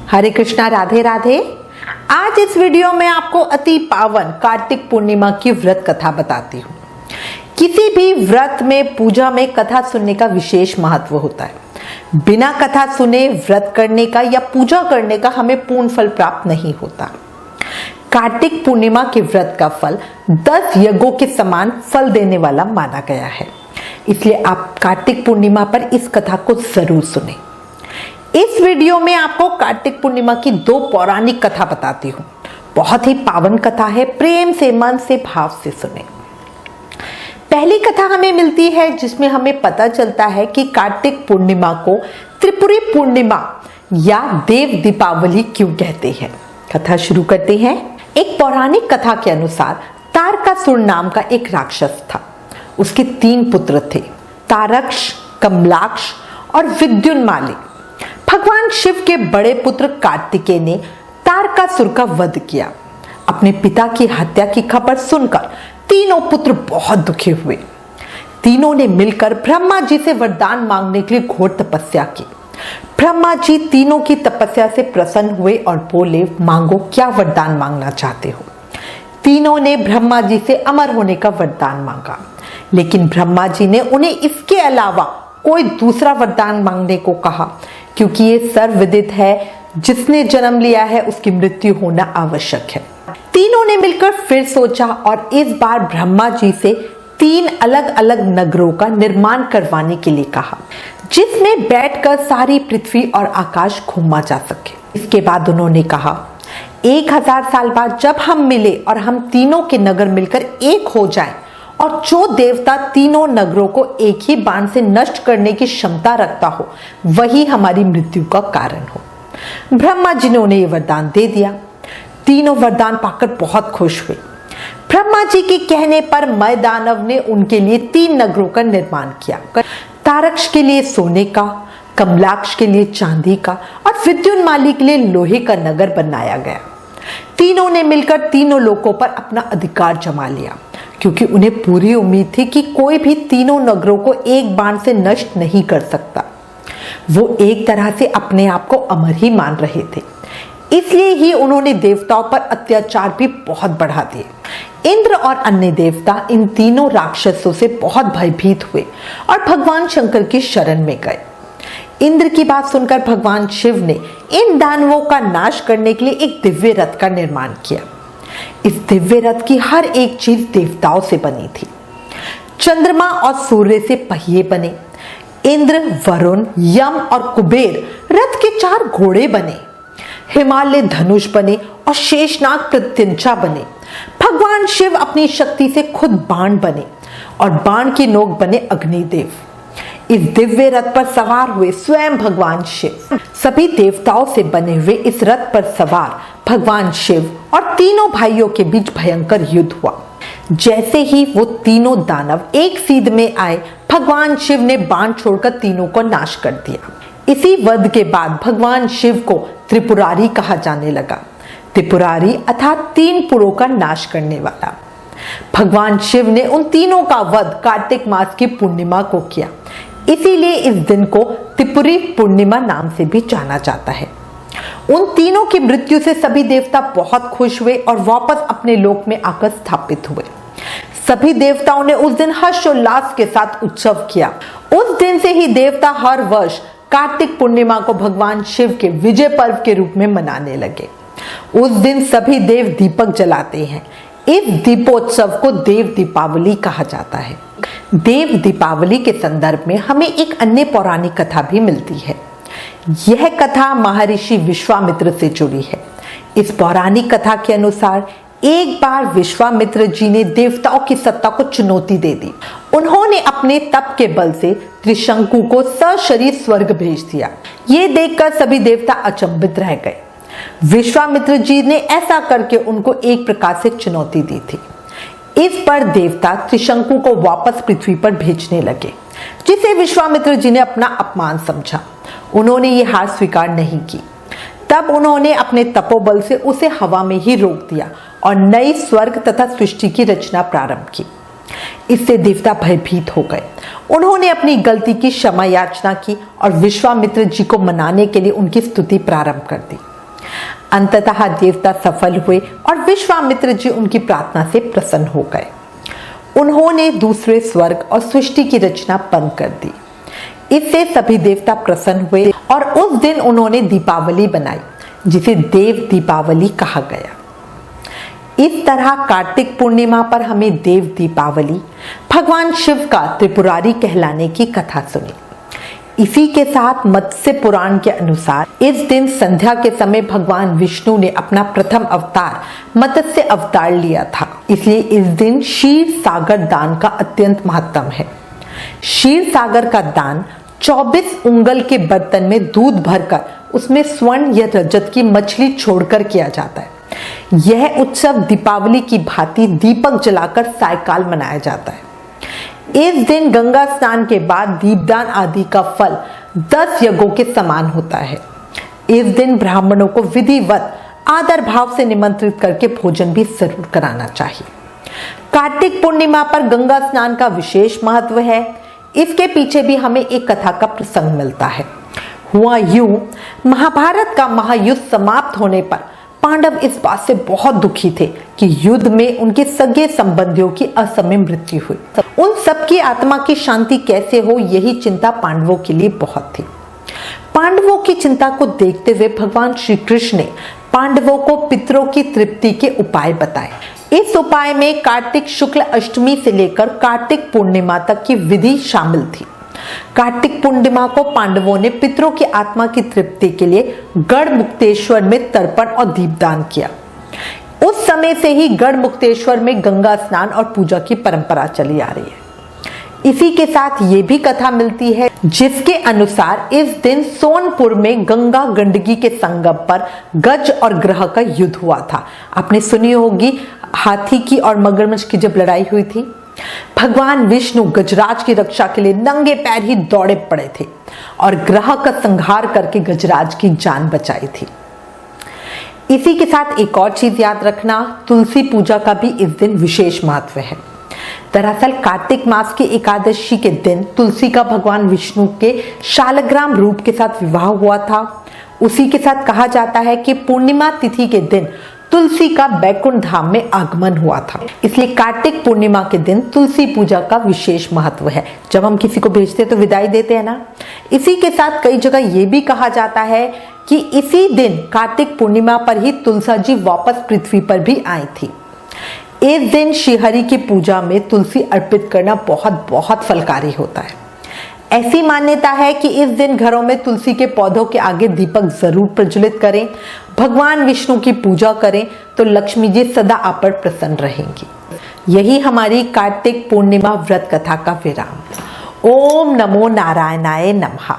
हरे कृष्णा, राधे राधे। आज इस वीडियो में आपको अति पावन कार्तिक पूर्णिमा की व्रत कथा बताती हूँ। किसी भी व्रत में, पूजा में कथा सुनने का विशेष महत्व होता है। बिना कथा सुने व्रत करने का या पूजा करने का हमें पूर्ण फल प्राप्त नहीं होता। कार्तिक पूर्णिमा के व्रत का फल 10 यज्ञों के समान फल देने वाला माना गया है। इसलिए आप कार्तिक पूर्णिमा पर इस कथा को जरूर सुने। इस वीडियो में आपको कार्तिक पूर्णिमा की 2 पौराणिक कथा बताती हूँ। बहुत ही पावन कथा है, प्रेम से, मन से, भाव से सुने। पहली कथा हमें मिलती है जिसमें हमें पता चलता है कि कार्तिक पूर्णिमा को त्रिपुरी पूर्णिमा या देव दीपावली क्यों कहते हैं। कथा शुरू करते हैं। एक पौराणिक कथा के अनुसार तारकासुर नाम का एक राक्षस था। उसके 3 पुत्र थे, तारक्ष, कमलाक्ष और विद्युन्माली। भगवान शिव के बड़े पुत्र कार्तिकेय ने तारकासुर का वध किया। अपने पिता की हत्या की खबर सुनकर तीनों पुत्र बहुत दुखी हुए। तीनों ने मिलकर ब्रह्मा जी से वरदान मांगने के लिए घोर तपस्या की। ब्रह्मा जी तीनों की तपस्या से प्रसन्न हुए और बोले, मांगो, क्या वरदान मांगना चाहते हो। तीनों ने ब्रह्मा जी से अमर होने का वरदान मांगा, लेकिन ब्रह्मा जी ने उन्हें इसके अलावा कोई दूसरा वरदान मांगने को कहा, क्योंकि ये सर्वविदित है, जिसने जन्म लिया है उसकी मृत्यु होना आवश्यक है। तीनों ने मिलकर फिर सोचा और इस बार ब्रह्मा जी से 3 अलग अलग नगरों का निर्माण करवाने के लिए कहा, जिसमें बैठकर सारी पृथ्वी और आकाश घूमा जा सके। इसके बाद उन्होंने कहा, 1000 साल बाद जब हम मिले और हम तीनों के नगर मिलकर एक हो जाएं, और जो देवता तीनों नगरों को एक ही बाण से नष्ट करने की क्षमता रखता हो, वही हमारी मृत्यु का कारण हो। ब्रह्मा जी ने उन्हें यह वरदान दे दिया। तीनों वरदान पाकर बहुत खुश हुए। ब्रह्मा जी के कहने पर मय दानव ने उनके लिए 3 नगरों का निर्माण किया। तारक्ष के लिए सोने का, कमलाक्ष के लिए चांदी का और विद्युन्माली के लिए लोहे का नगर बनाया गया। तीनों ने मिलकर तीनों लोकों पर अपना अधिकार जमा लिया, क्योंकि उन्हें पूरी उम्मीद थी कि कोई भी तीनों नगरों को एक बाण से नष्ट नहीं कर सकता। वो एक तरह से अपने आप को अमर ही मान रहे थे। इसलिए ही उन्होंने देवताओं पर अत्याचार भी बहुत बढ़ा दिए। इंद्र और अन्य देवता इन तीनों राक्षसों से बहुत भयभीत हुए और भगवान शंकर की शरण में गए। इंद्र की बात सुनकर भगवान शिव ने इन दानवों का नाश करने के लिए एक दिव्य रथ का निर्माण किया। इस दिव्य रथ की हर एक चीज देवताओं से बनी थी। चंद्रमा और सूर्य से पहिए बने। इंद्र, वरुण, यम और कुबेर रथ के 4 घोड़े बने। हिमालय धनुष बने और शेषनाग प्रत्यंचा बने। भगवान शिव अपनी शक्ति से खुद बाण बने और बाण की नोक बने अग्निदेव। इस दिव्य रथ पर सवार हुए स्वयं भगवान शिव। सभी देवताओं से बने हुए इस रथ पर सवार भगवान शिव और तीनों भाइयों के बीच भयंकर युद्ध हुआ। जैसे ही वो तीनों दानव एक सीध में आए, भगवान शिव ने बाण छोड़कर तीनों को नाश कर दिया। इसी वध के बाद भगवान शिव को त्रिपुरारी कहा जाने लगा। त्रिपुरारी अर्थात 3 पुरों का नाश करने वाला। भगवान शिव ने उन तीनों का वध कार्तिक मास की पूर्णिमा को किया। इसीलिए इस दिन को त्रिपुरी पूर्णिमा नाम से भी जाना जाता है। उन तीनों की मृत्यु से सभी देवता बहुत खुश हुए और वापस अपने लोक में आकर स्थापित हुए। सभी देवताओं ने उस दिन हर्षोल्लास के साथ उत्सव किया। उस दिन से ही देवता हर वर्ष कार्तिक पूर्णिमा को भगवान शिव के विजय पर्व के रूप में मनाने लगे। उस दिन सभी देव दीपक जलाते हैं। इस दीपोत्सव को देव दीपावली कहा जाता है। देव दीपावली के संदर्भ में हमें एक अन्य पौराणिक कथा भी मिलती है। यह कथा महर्षि विश्वामित्र से जुड़ी है। इस पौराणिक कथा के अनुसार एक बार विश्वामित्र जी ने देवताओं की सत्ता को चुनौती दे दी। उन्होंने अपने तप के बल से त्रिशंकु को सशरीर स्वर्ग भेज दिया। ये देखकर सभी देवता अचंभित रह गए। विश्वामित्र जी ने ऐसा करके उनको एक प्रकार से चुनौती दी थी। इस पर देवता त्रिशंकु को वापस पृथ्वी पर भेजने लगे, जिसे विश्वामित्र जी ने अपना अपमान समझा। उन्होंने ये हार स्वीकार नहीं की। तब उन्होंने अपने तपोबल से उसे हवा में ही रोक दिया और नई स्वर्ग तथा सृष्टि की रचना प्रारंभ की। इससे देवता भयभीत हो गए। उन्होंने अपनी गलती की क्षमा याचना की और विश्वामित्र जी को मनाने के लिए उनकी स्तुति प्रारंभ कर दी। अंततः देवता सफल हुए और विश्वामित्र जी उनकी प्रार्थना से प्रसन्न हो गए। उन्होंने दूसरे स्वर्ग और सृष्टि की रचना बंद कर दी। इससे सभी देवता प्रसन्न हुए और उस दिन उन्होंने दीपावली बनाई, जिसे देव दीपावली कहा गया। इस तरह कार्तिक पूर्णिमा पर हमें देव दीपावली, भगवान शिव का त्रिपुरारी कहलाने की कथा सुनी। इसी के साथ मत्स्य पुराण के अनुसार इस दिन संध्या के समय भगवान विष्णु ने अपना प्रथम अवतार मत्स्य अवतार लिया था। इसलिए इस दिन क्षीर सागर दान का अत्यंत महत्व है। क्षीर सागर का दान 24 उंगल के बर्तन में दूध भरकर उसमें स्वर्ण या रजत की मछली छोड़कर किया जाता है। यह उत्सव दीपावली की भांति दीपक जलाकर सायकाल मनाया जाता है। इस दिन गंगा स्नान के बाद दीपदान आदि का फल 10 यज्ञों के समान होता है। इस दिन ब्राह्मणों को विधिवत आदर भाव से निमंत्रित करके भोजन भी जरूर कराना चाहिए। कार्तिक पूर्णिमा पर गंगा स्नान का विशेष महत्व है। इसके पीछे भी हमें एक कथा का प्रसंग मिलता है। हुआ यूं, महाभारत का महायुद्ध समाप्त होने पर पांडव इस बात से बहुत दुखी थे कि युद्ध में उनके सगे संबंधियों की असमय मृत्यु हुई। उन सबकी आत्मा की शांति कैसे हो, यही चिंता पांडवों के लिए बहुत थी। पांडवों की चिंता को देखते हुए भगवान श्री कृष्ण ने पांडवों को पितरों की तृप्ति के उपाय बताए। इस उपाय में कार्तिक शुक्ल अष्टमी से लेकर कार्तिक पूर्णिमा तक की विधि शामिल थी। कार्तिक पूर्णिमा को पांडवों ने पितरों की आत्मा की तृप्ति के लिए गढ़ मुक्तेश्वर में तर्पण और दीपदान किया। उस समय से ही गढ़ मुक्तेश्वर में गंगा स्नान और पूजा की परंपरा चली आ रही है। इसी के साथ ये भी कथा मिलती है जिसके अनुसार इस दिन सोनपुर में गंगा गंडकी के संगम पर गज और ग्रह का युद्ध हुआ था। आपने सुनी होगी हाथी की और मगरमच्छ की जब लड़ाई हुई थी। भगवान विष्णु गजराज की रक्षा के लिए नंगे पैर ही दौड़े पड़े थे और ग्रह का संहार करके गजराज की जान बचाई थी। इसी के साथ एक और चीज याद रखना, तुलसी पूजा का भी इस दिन विशेष महत्व है। दरअसल कार्तिक मास की एकादशी के दिन तुलसी का भगवान विष्णु के शालग्राम रूप के साथ विवाह हुआ था। उसी के साथ कहा जाता है कि पूर्णिमा तिथि के दिन तुलसी का बैकुंठ धाम में आगमन हुआ था। इसलिए कार्तिक पूर्णिमा के दिन तुलसी पूजा का विशेष महत्व है। जब हम किसी को भेजते हैं तो विदाई देते हैं ना। इसी के साथ कई जगह यह भी कहा जाता है कि इसी दिन कार्तिक पूर्णिमा पर ही तुलसा जी वापस पृथ्वी पर भी आई थी। इस दिन श्रीहरि की पूजा में तुलसी अर्पित करना बहुत बहुत फलकारी होता है। ऐसी मान्यता है कि इस दिन घरों में तुलसी के पौधों के आगे दीपक जरूर प्रज्वलित करें, भगवान विष्णु की पूजा करें तो लक्ष्मी जी सदा आप पर प्रसन्न रहेंगी। यही हमारी कार्तिक पूर्णिमा व्रत कथा का विराम। ओम नमो नारायणाय नमः।